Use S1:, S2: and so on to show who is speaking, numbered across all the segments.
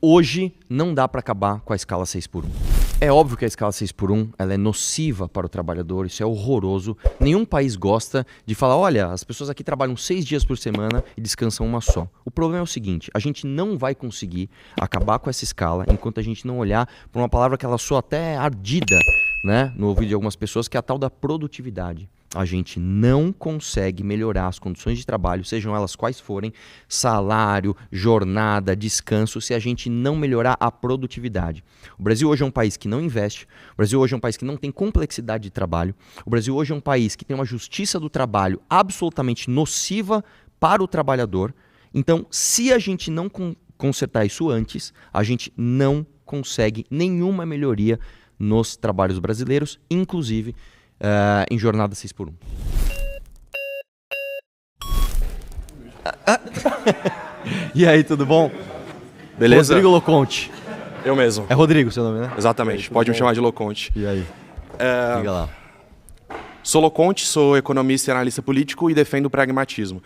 S1: Hoje não dá para acabar com a escala 6x1. É óbvio que a escala 6x1 ela é nociva para o trabalhador, isso é horroroso. Nenhum país gosta de falar, olha, as pessoas aqui trabalham 6 dias por semana e descansam uma só. O problema é o seguinte, a gente não vai conseguir acabar com essa escala enquanto a gente não olhar para uma palavra que ela soa até ardida, né, no ouvido de algumas pessoas, que é a tal da produtividade. A gente não consegue melhorar as condições de trabalho, sejam elas quais forem, salário, jornada, descanso, se a gente não melhorar a produtividade. O Brasil hoje é um país que não investe, o Brasil hoje é um país que não tem complexidade de trabalho, o Brasil hoje é um país que tem uma justiça do trabalho absolutamente nociva para o trabalhador. Então, se a gente não consertar isso antes, a gente não consegue nenhuma melhoria nos trabalhos brasileiros, inclusive em jornada 6x1. E aí, tudo bom?
S2: Beleza?
S1: Rodrigo Loconte.
S2: Eu mesmo.
S1: É Rodrigo seu nome, né?
S2: Exatamente, pode me chamar de Loconte.
S1: E aí? Liga lá.
S2: Sou Loconte, sou economista e analista político e defendo o pragmatismo.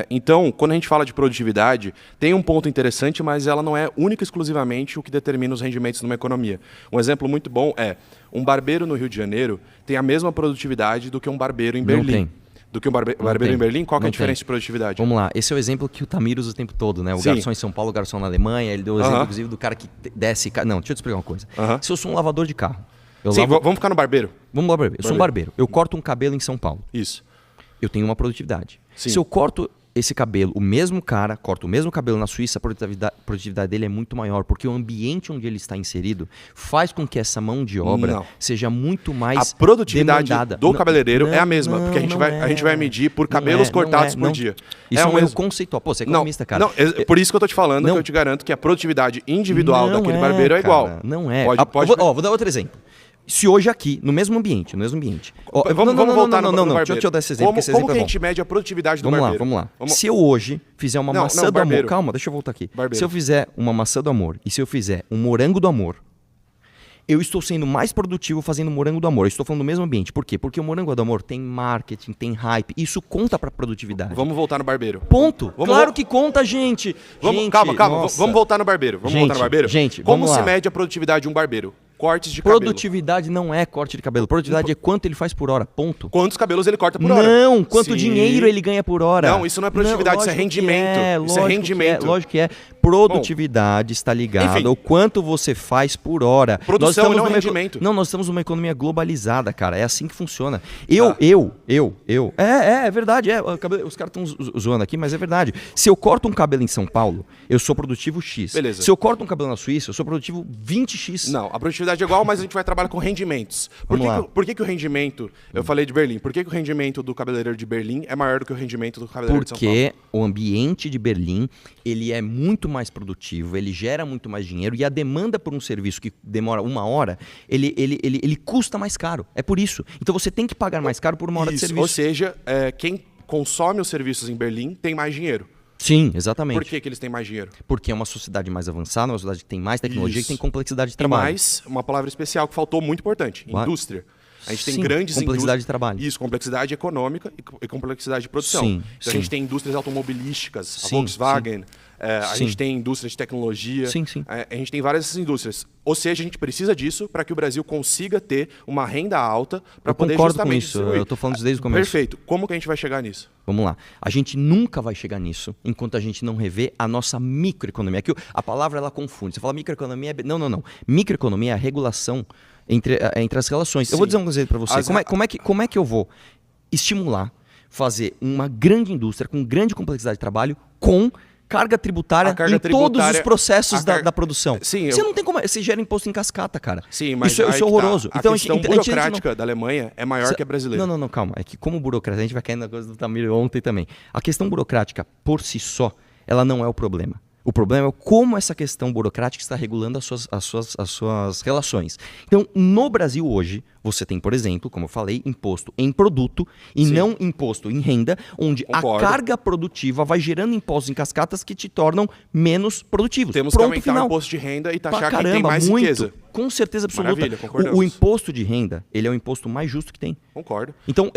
S2: Então, quando a gente fala de produtividade, tem um ponto interessante, mas ela não é única e exclusivamente o que determina os rendimentos numa economia. Um exemplo muito bom é, um barbeiro no Rio de Janeiro tem a mesma produtividade do que um barbeiro em Berlim.
S1: Não tem.
S2: Do que um barbeiro em Berlim? Qual que é a diferença de produtividade?
S1: Vamos lá, esse é o exemplo que o Tamir usa o tempo todo, né? O
S2: Sim.
S1: garçom em São Paulo, o garçom na Alemanha, ele deu o exemplo, inclusive, do cara que desce... Não, deixa eu te explicar uma coisa. Se eu sou um lavador de carro...
S2: Vamos ficar no barbeiro?
S1: Vamos lá, barbeiro. Eu sou um barbeiro. Eu corto um cabelo em São Paulo.
S2: Isso.
S1: Eu tenho uma produtividade.
S2: Sim.
S1: Se eu corto esse cabelo, o mesmo cara corta o mesmo cabelo na Suíça, a produtividade dele é muito maior, porque o ambiente onde ele está inserido faz com que essa mão de obra seja muito mais
S2: a produtividade
S1: demandada.
S2: do cabeleireiro é a mesma, porque a gente vai medir por cabelos cortados por dia.
S1: Isso é um erro conceitual. Pô, você é economista, cara.
S2: Não, por isso que eu tô te falando, que eu te garanto que a produtividade individual daquele barbeiro é igual.
S1: Cara, não é.
S2: Vou
S1: dar outro exemplo. Se hoje aqui, no mesmo ambiente,
S2: vamos voltar no barbeiro.
S1: Deixa eu dar esse exemplo,
S2: como que a gente mede a produtividade do barbeiro?
S1: Vamos lá. Se eu hoje fizer uma maçã do amor... Calma, deixa eu voltar aqui. Se eu fizer uma maçã do amor e se eu fizer um morango do amor, eu estou sendo mais produtivo fazendo morango do amor. Eu estou falando do mesmo ambiente. Por quê? Porque o morango do amor tem marketing, tem hype. Isso conta pra produtividade.
S2: Vamos voltar no barbeiro.
S1: Ponto. Claro que conta, gente.
S2: Calma. Vamos voltar no barbeiro.
S1: Gente,
S2: como se mede a produtividade de um barbeiro? Cortes de cabelo.
S1: Produtividade não é corte de cabelo. Produtividade é quanto ele faz por hora. Ponto.
S2: Quantos cabelos ele corta por hora.
S1: Não, quanto dinheiro ele ganha por hora.
S2: Não, isso não é produtividade, isso é rendimento. Isso é rendimento.
S1: Lógico que é. Produtividade está ligada ao quanto você faz por hora.
S2: Produção não é rendimento.
S1: Não, nós estamos numa economia globalizada, cara. É assim que funciona. É verdade. Os caras estão zoando aqui, mas é verdade. Se eu corto um cabelo em São Paulo, eu sou produtivo X.
S2: Beleza.
S1: Se eu corto um cabelo na Suíça, eu sou produtivo 20X.
S2: Não, a produtividade é igual, mas a gente vai trabalhar com rendimentos. Por que o rendimento... Eu falei de Berlim. Por que o rendimento do cabeleireiro de Berlim é maior do que o rendimento do cabeleireiro de São Paulo?
S1: Porque o ambiente de Berlim, ele é muito mais produtivo, ele gera muito mais dinheiro e a demanda por um serviço que demora 1 hora, ele custa mais caro. É por isso. Então você tem que pagar mais caro por 1 hora de serviço.
S2: Ou seja, quem consome os serviços em Berlim tem mais dinheiro.
S1: Sim, exatamente.
S2: Por que eles têm mais dinheiro?
S1: Porque é uma sociedade mais avançada, uma sociedade que tem mais tecnologia, que tem complexidade de trabalho.
S2: E mais, uma palavra especial que faltou muito importante, indústria. A gente tem grandes
S1: complexidade de trabalho.
S2: Isso, complexidade econômica e complexidade de produção. Então a gente tem indústrias automobilísticas, a Volkswagen, a gente tem indústrias de tecnologia, a gente tem várias dessas indústrias. Ou seja, a gente precisa disso para que o Brasil consiga ter uma renda alta para poder justamente
S1: distribuir. Eu concordo com isso, eu estou falando isso desde o começo.
S2: Perfeito. Como que a gente vai chegar nisso?
S1: Vamos lá. A gente nunca vai chegar nisso enquanto a gente não rever a nossa microeconomia. Aqui, a palavra ela confunde. Você fala microeconomia... Não. Microeconomia é a regulação entre as relações. Eu vou dizer um exemplo para você. Como é que eu vou estimular, fazer uma grande indústria com grande complexidade de trabalho com carga tributária todos os processos da produção?
S2: Sim,
S1: você não tem como... Você gera imposto em cascata, cara.
S2: Sim, mas
S1: isso é horroroso.
S2: A questão burocrática da Alemanha é maior que a brasileira.
S1: Não, calma. É que como burocracia, a gente vai cair na coisa do Tamir ontem também. A questão burocrática, por si só, ela não é o problema. O problema é como essa questão burocrática está regulando as suas relações. Então, no Brasil hoje, você tem, por exemplo, como eu falei, imposto em produto e não imposto em renda, onde a carga produtiva vai gerando impostos em cascatas que te tornam menos produtivos.
S2: Temos que aumentar o imposto de renda e taxar quem tem mais riqueza.
S1: Com certeza absoluta.
S2: Maravilha,
S1: o imposto de renda, ele é o imposto mais justo que tem.
S2: Concordo.
S1: Então,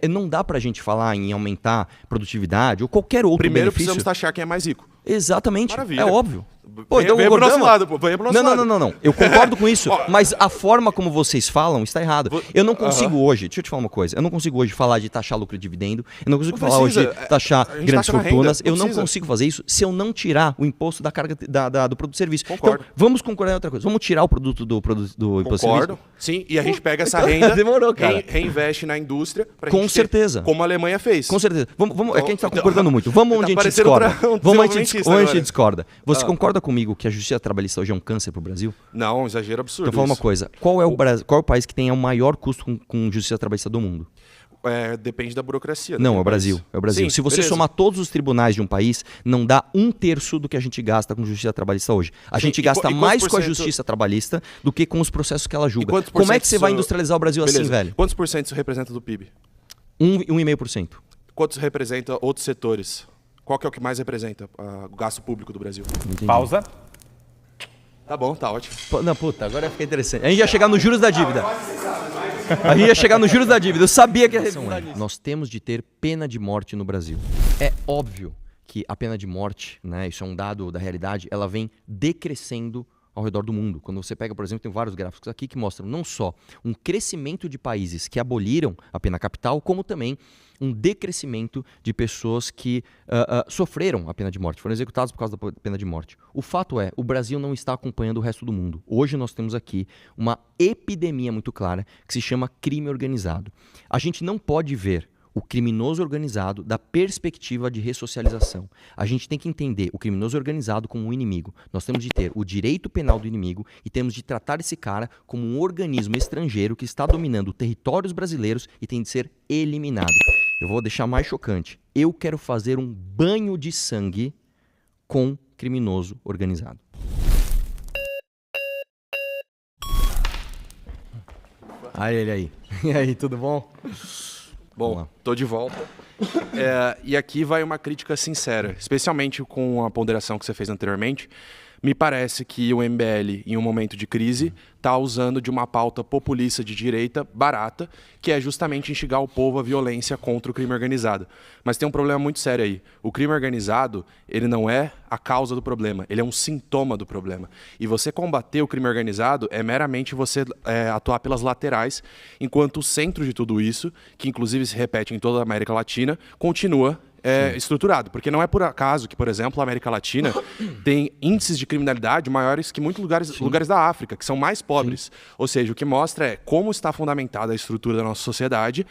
S1: não dá pra gente falar em aumentar produtividade ou qualquer outro benefício.
S2: Precisamos taxar quem é mais rico.
S1: Exatamente.
S2: Maravilha.
S1: É óbvio. Pô, então
S2: Venha pro nosso
S1: concordamos?
S2: lado, pô. Venha pro nosso lado.
S1: Não. Eu concordo com isso, mas a forma como vocês falam está errada. Eu não consigo hoje, deixa eu te falar uma coisa, eu não consigo hoje falar de taxar lucro e dividendo, eu não consigo falar hoje de taxar grandes
S2: taxa na
S1: fortunas,
S2: renda,
S1: eu não
S2: precisa.
S1: consigo fazer isso se eu não tirar o imposto da carga do produto e serviço.
S2: Concordo.
S1: Então, vamos concordar em outra coisa, vamos tirar o produto do imposto e serviço?
S2: Concordo. Sim, e a gente pega essa renda,
S1: Demorou, cara.
S2: reinveste na indústria pra
S1: Com
S2: gente ter,
S1: certeza.
S2: como a Alemanha fez.
S1: Com certeza. É que a gente está
S2: Então,
S1: concordando muito. Vamos
S2: tá
S1: onde a gente
S2: parecendo
S1: discorda.
S2: um
S1: Vamos onde a gente
S2: desenvolvimentista
S1: onde a gente
S2: agora.
S1: discorda. Você concorda comigo que a justiça trabalhista hoje é um câncer para o Brasil?
S2: Não, exagero absurdo.
S1: Então, fala uma
S2: isso.
S1: coisa. Qual é o país que tem o maior custo com justiça trabalhista do mundo?
S2: Depende da burocracia.
S1: Não,
S2: daquele
S1: é o Brasil.
S2: país.
S1: É o Brasil.
S2: Sim,
S1: Se você
S2: beleza.
S1: somar todos os tribunais de um país, não dá 1/3 do que a gente gasta com justiça trabalhista hoje. A
S2: Sim,
S1: gente
S2: e
S1: gasta
S2: quantos
S1: mais
S2: por
S1: com a
S2: cento-
S1: justiça trabalhista do que com os processos que ela julga.
S2: quantos por
S1: Como é
S2: cento
S1: que você vai
S2: isso-
S1: industrializar o Brasil assim,
S2: Beleza.
S1: velho?
S2: Quantos por cento isso representa do PIB?
S1: 1,5%.
S2: Quantos representa outros setores? Qual que é o que mais representa o gasto público do Brasil?
S1: Entendi.
S3: Pausa.
S2: Tá bom, tá ótimo.
S1: Não, puta, agora fica interessante. A gente ia chegar nos juros da dívida. A gente ia chegar nos juros da dívida. Eu sabia que ia responder nisso. Nós temos de ter pena de morte no Brasil. É óbvio que a pena de morte, né, isso é um dado da realidade, ela vem decrescendo ao redor do mundo. Quando você pega, por exemplo, tem vários gráficos aqui que mostram não só um crescimento de países que aboliram a pena capital, como também um decrescimento de pessoas que sofreram a pena de morte, foram executadas por causa da pena de morte. O fato é, o Brasil não está acompanhando o resto do mundo. Hoje nós temos aqui uma epidemia muito clara que se chama crime organizado. A gente não pode ver o criminoso organizado da perspectiva de ressocialização. A gente tem que entender o criminoso organizado como um inimigo. Nós temos de ter o direito penal do inimigo e temos de tratar esse cara como um organismo estrangeiro que está dominando territórios brasileiros e tem de ser eliminado. Eu vou deixar mais chocante. Eu quero fazer um banho de sangue com criminoso organizado. Aí ele aí. E aí, tudo bom? Vamos lá.
S2: Bom, tô de volta. E aqui vai uma crítica sincera, especialmente com a ponderação que você fez anteriormente. Me parece que o MBL, em um momento de crise, está usando de uma pauta populista de direita barata, que é justamente instigar o povo à violência contra o crime organizado. Mas tem um problema muito sério aí. O crime organizado, ele não é a causa do problema, ele é um sintoma do problema. E você combater o crime organizado é meramente você atuar pelas laterais, enquanto o centro de tudo isso, que inclusive se repete em toda a América Latina, continua estruturado. Porque não é por acaso que, por exemplo, a América Latina tem índices de criminalidade maiores que muitos lugares da África, que são mais pobres. Ou seja, o que mostra é como está fundamentada a estrutura da nossa sociedade,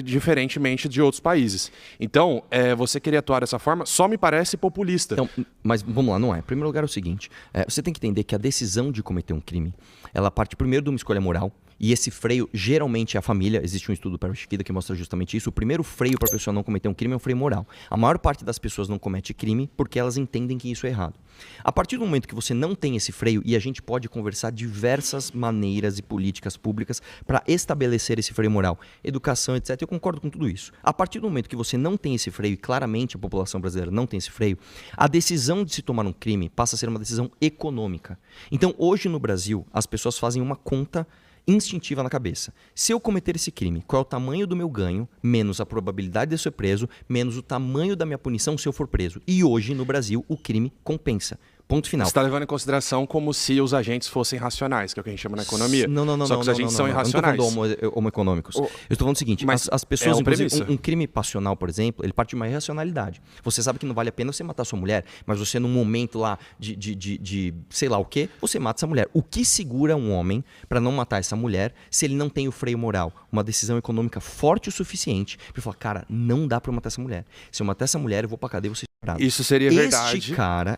S2: diferentemente de outros países. Então, você querer atuar dessa forma só me parece populista.
S1: Então, mas vamos lá, não é. Em primeiro lugar é o seguinte, você tem que entender que a decisão de cometer um crime, ela parte primeiro de uma escolha moral, e esse freio geralmente é a família. Existe um estudo do Paris que mostra justamente isso. O primeiro freio para a pessoa não cometer um crime é um freio moral. A maior parte das pessoas não comete crime porque elas entendem que isso é errado. A partir do momento que você não tem esse freio, e a gente pode conversar diversas maneiras e políticas públicas para estabelecer esse freio moral, educação, etc. Eu concordo com tudo isso. A partir do momento que você não tem esse freio, e claramente a população brasileira não tem esse freio, a decisão de se tomar um crime passa a ser uma decisão econômica. Então, hoje no Brasil, as pessoas fazem uma conta instintiva na cabeça. Se eu cometer esse crime, qual é o tamanho do meu ganho, menos a probabilidade de eu ser preso, menos o tamanho da minha punição se eu for preso. E hoje, no Brasil, o crime compensa. Ponto final.
S2: Você está levando em consideração como se os agentes fossem racionais, que é o que a gente chama na economia.
S1: Não.
S2: Só que os agentes são irracionais.
S1: Eu não estou falando homo-econômicos. Eu estou falando o seguinte,
S2: Mas
S1: as pessoas,
S2: uma
S1: inclusive,
S2: premissa.
S1: um crime passional, por exemplo, ele parte de uma irracionalidade. Você sabe que não vale a pena você matar sua mulher, mas você num momento lá de sei lá o quê, você mata essa mulher. O que segura um homem para não matar essa mulher se ele não tem o freio moral? Uma decisão econômica forte o suficiente para falar, cara, não dá para eu matar essa mulher. Se eu matar essa mulher, eu vou pra cadeia e vou ser estuprado.
S2: Isso seria verdade.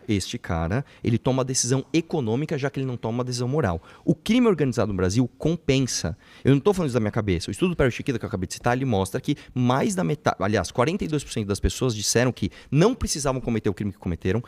S1: Este cara, ele toma a decisão econômica, já que ele não toma uma decisão moral. O crime organizado no Brasil compensa. Eu não estou falando isso da minha cabeça. O estudo do Paris Chiquita, que eu acabei de citar, ele mostra que mais da metade, aliás, 42% das pessoas disseram que não precisavam cometer o crime que cometeram,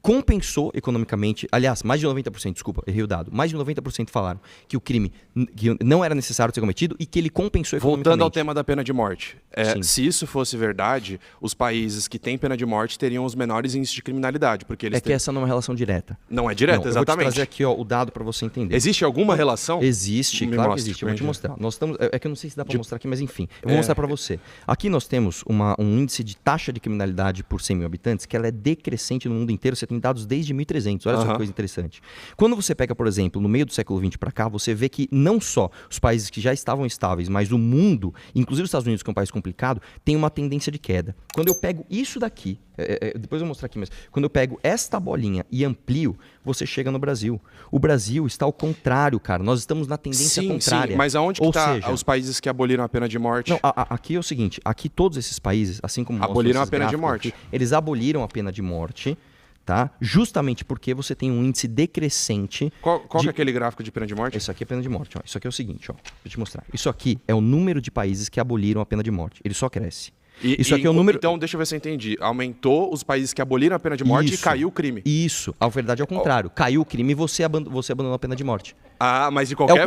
S1: compensou economicamente, aliás, mais de 90%, desculpa, errei o dado, mais de 90% falaram que o crime que não era necessário ser cometido e que ele compensou economicamente.
S2: Voltando ao tema da pena de morte.
S1: Sim.
S2: Se isso fosse verdade, os países que têm pena de morte teriam os menores índices de criminalidade, porque eles
S1: que essa não é uma relação direta.
S2: Não é direta,
S1: Não,
S2: exatamente.
S1: Eu vou te trazer aqui o dado para você entender.
S2: Existe alguma relação?
S1: Existe,
S2: Me
S1: claro
S2: mostra,
S1: que existe. Eu vou te
S2: entendi.
S1: mostrar. Nós estamos, é que eu não sei se dá para mostrar aqui, mas enfim. Eu vou mostrar para você. Aqui nós temos um índice de taxa de criminalidade por 100 mil habitantes que ela é decrescente no mundo inteiro. Você tem dados desde 1300, olha só que coisa interessante. Quando você pega, por exemplo, no meio do século XX para cá, você vê que não só os países que já estavam estáveis, mas o mundo, inclusive os Estados Unidos, que é um país complicado, tem uma tendência de queda. Quando eu pego isso daqui, depois eu vou mostrar aqui, mas quando eu pego esta bolinha e amplio, você chega no Brasil. O Brasil está ao contrário, cara. Nós estamos na tendência contrária.
S2: Sim, mas aonde que está os países que aboliram a pena de morte?
S1: Não, aqui é o seguinte, aqui todos esses países, assim como
S2: aboliram a pena de morte.
S1: Aqui, eles aboliram a pena de morte, tá? Justamente porque você tem um índice decrescente.
S2: Qual que é aquele gráfico de pena de morte?
S1: Isso aqui é pena de morte. Ó. Isso aqui é o seguinte, ó. Deixa eu te mostrar. Isso aqui é o número de países que aboliram a pena de morte. Ele só cresce. Isso aqui é o número...
S2: Então, deixa eu ver se eu entendi. Aumentou os países que aboliram a pena de morte e caiu o crime.
S1: Isso. A verdade é o contrário. Caiu o crime e você abandonou a pena de morte.
S2: Ah, mas de qualquer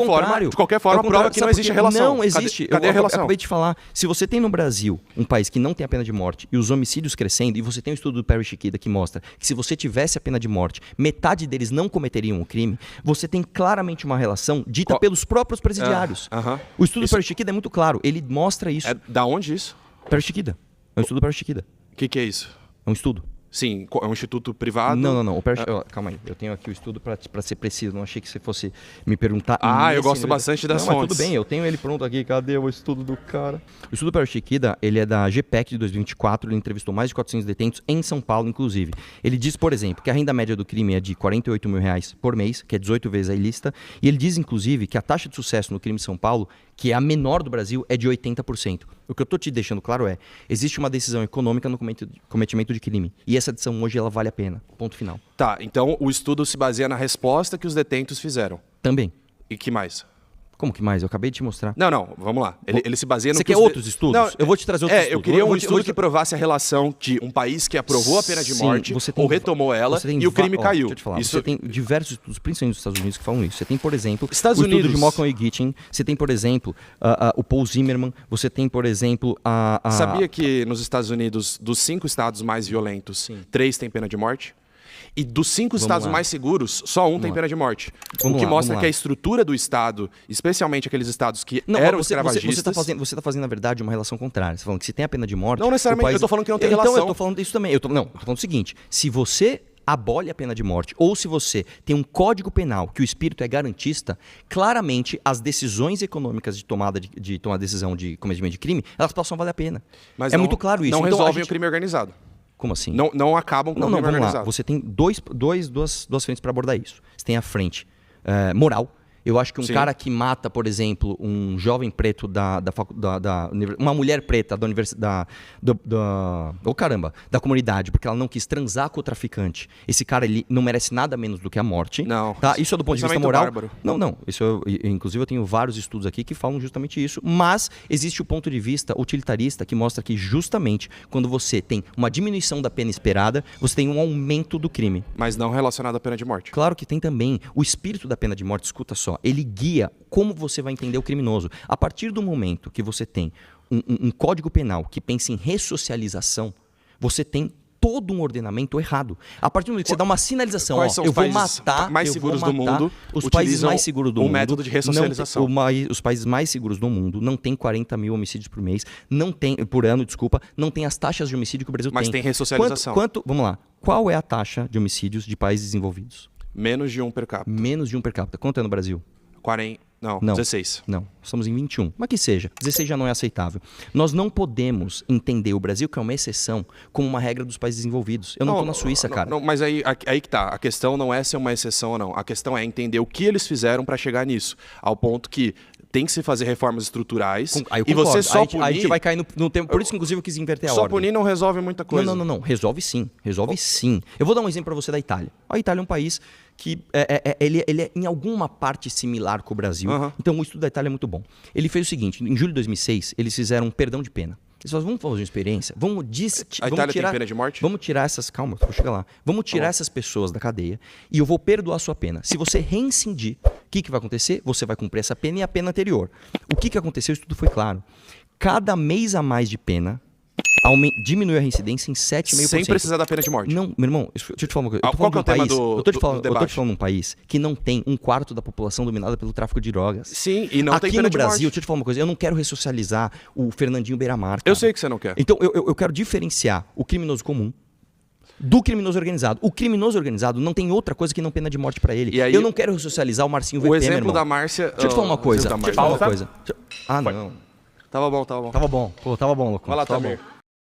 S2: forma, prova que não existe relação.
S1: Não existe.
S2: Cadê a relação?
S1: Eu acabei de falar. Se você tem no Brasil um país que não tem a pena de morte e os homicídios crescendo, e você tem um estudo do Perry Chiquida que mostra que se você tivesse a pena de morte, metade deles não cometeriam o crime, você tem claramente uma relação dita pelos próprios presidiários. O estudo do Perry Chiquida é muito claro. Ele mostra isso.
S2: Da onde isso?
S1: Perry Chiquida. É um estudo do Perry Chiquida.
S2: O que é isso?
S1: É um estudo.
S2: Sim, é um instituto privado?
S1: Não. Calma aí, eu tenho aqui o estudo para ser preciso. Não achei que você fosse me perguntar.
S2: Eu gosto bastante das fontes.
S1: Mas tudo bem, eu tenho ele pronto aqui. Cadê o estudo do cara? O estudo do Perry Chiquida, ele é da GPEC de 2024. Ele entrevistou mais de 400 detentos em São Paulo, inclusive. Ele diz, por exemplo, que a renda média do crime é de R$48 mil por mês, que é 18 vezes a ilícita. E ele diz, inclusive, que a taxa de sucesso no crime em São Paulo, que é a menor do Brasil, é de 80%. O que eu estou te deixando claro é, existe uma decisão econômica no cometimento de crime. E essa decisão hoje, ela vale a pena. Ponto final.
S2: Tá, então o estudo se baseia na resposta que os detentos fizeram.
S1: Também.
S2: E que mais?
S1: Como que mais? Eu acabei de te mostrar.
S2: Não, vamos lá. Ele se baseia no...
S1: Você quer outros estudos? Não, eu vou te trazer outros estudos.
S2: Eu queria um estudo que provasse a relação de um país que aprovou a pena de morte ou retomou ela e o crime caiu.
S1: Deixa eu te falar. Você tem diversos estudos, principalmente nos Estados Unidos, que falam isso. Você tem, por exemplo, o estudo de Malcolm e Gittin. Você tem, por exemplo, o Paul Zimmerman. Você tem, por exemplo,
S2: Sabia que nos Estados Unidos, dos 5 estados mais violentos, 3 têm pena de morte? E dos 5 estados mais seguros, só um tem pena de morte. O que mostra que a estrutura do Estado, especialmente aqueles estados que eram escravagistas...
S1: Você está fazendo, na verdade, uma relação contrária. Você está falando que se tem a pena de morte...
S2: Não necessariamente, eu estou falando que não tem relação.
S1: Então, eu estou falando disso também. Eu estou falando o seguinte, se você abole a pena de morte, ou se você tem um código penal que o espírito é garantista, claramente as decisões econômicas de tomar decisão de cometimento de crime, elas passam a valer a pena.
S2: Mas
S1: muito claro isso.
S2: Não resolvem o crime organizado.
S1: Como assim?
S2: Não acabam com o crime organizado.
S1: Lá. Você tem duas frentes para abordar isso. Você tem a frente moral. Eu acho que um cara que mata, por exemplo, um jovem preto uma mulher preta da universidade, da comunidade, porque ela não quis transar com o traficante. Esse cara, ele não merece nada menos do que a morte.
S2: Não.
S1: Tá? Isso é do ponto de vista moral.
S2: Bárbaro.
S1: Não. Inclusive, eu tenho vários estudos aqui que falam justamente isso. Mas existe o ponto de vista utilitarista que mostra que justamente quando você tem uma diminuição da pena esperada, você tem um aumento do crime.
S2: Mas não relacionado à pena de morte.
S1: Claro que tem também. O espírito da pena de morte, escuta só, ele guia como você vai entender o criminoso. A partir do momento que você tem um código penal que pensa em ressocialização, você tem todo um ordenamento errado. A partir do momento que você dá uma sinalização,
S2: eu vou matar
S1: mais seguros do mundo, os países mais seguros do mundo,
S2: método de ressocialização.
S1: Os países mais seguros do mundo não tem 40 mil homicídios por mês, por ano, não tem as taxas de homicídio que o Brasil tem.
S2: Mas tem ressocialização.
S1: Vamos lá. Qual é a taxa de homicídios de países desenvolvidos?
S2: Menos de 1 per capita.
S1: Menos de 1 per capita. Quanto é no Brasil?
S2: 16.
S1: Não, estamos em 21. Mas que seja, 16 já não é aceitável. Nós não podemos entender o Brasil, que é uma exceção, como uma regra dos países desenvolvidos. Eu não estou na Suíça, cara.
S2: Não, mas aí que tá. A questão não é ser uma exceção ou não. A questão é entender o que eles fizeram para chegar nisso. Ao ponto que tem que se fazer reformas estruturais.
S1: E você só punir... Aí a gente vai cair no tempo. Por isso que, inclusive, eu quis inverter a ordem.
S2: Só punir não resolve muita coisa.
S1: Não. Resolve sim. Eu vou dar um exemplo para você da Itália. A Itália é um país que ele é em alguma parte similar com o Brasil. Então, o estudo da Itália é muito bom. Ele fez o seguinte, em julho de 2006, eles fizeram um perdão de pena. Eles falaram, vamos fazer uma experiência,
S2: A Itália tem pena de morte?
S1: Vamos tirar essas... Calma, vou chegar lá. Vamos tirar essas pessoas da cadeia e eu vou perdoar a sua pena. Se você reincidir, o que vai acontecer? Você vai cumprir essa pena e a pena anterior. O que aconteceu? O estudo foi claro. Cada mês a mais de pena diminui a reincidência em 7,5%.
S2: Sem precisar da pena de morte.
S1: Não, meu irmão, deixa eu te falar uma coisa.
S2: Qual que é o tema do debate?
S1: Eu tô te falando um país que não tem 1/4 da população dominada pelo tráfico de drogas.
S2: Sim, e não tem pena de morte. Aqui no
S1: Brasil, deixa eu te falar uma coisa, eu não quero ressocializar o Fernandinho Beiramar.
S2: Eu sei que você não quer.
S1: Então, eu quero diferenciar o criminoso comum
S3: do criminoso organizado. O criminoso organizado não tem outra coisa que não pena de morte pra ele.
S2: E aí,
S3: eu não quero ressocializar o Marcinho VP,
S2: O exemplo
S3: meu irmão.
S2: da Márcia...
S3: Deixa eu te falar uma coisa.
S2: Deixa eu
S3: Deixa eu te falar uma coisa. Ah, não.
S2: Tava bom, tava bom.
S3: Tava bom. Pô, tava bom, louco.
S2: Vai lá,
S3: tava
S2: Tamir.
S3: bom.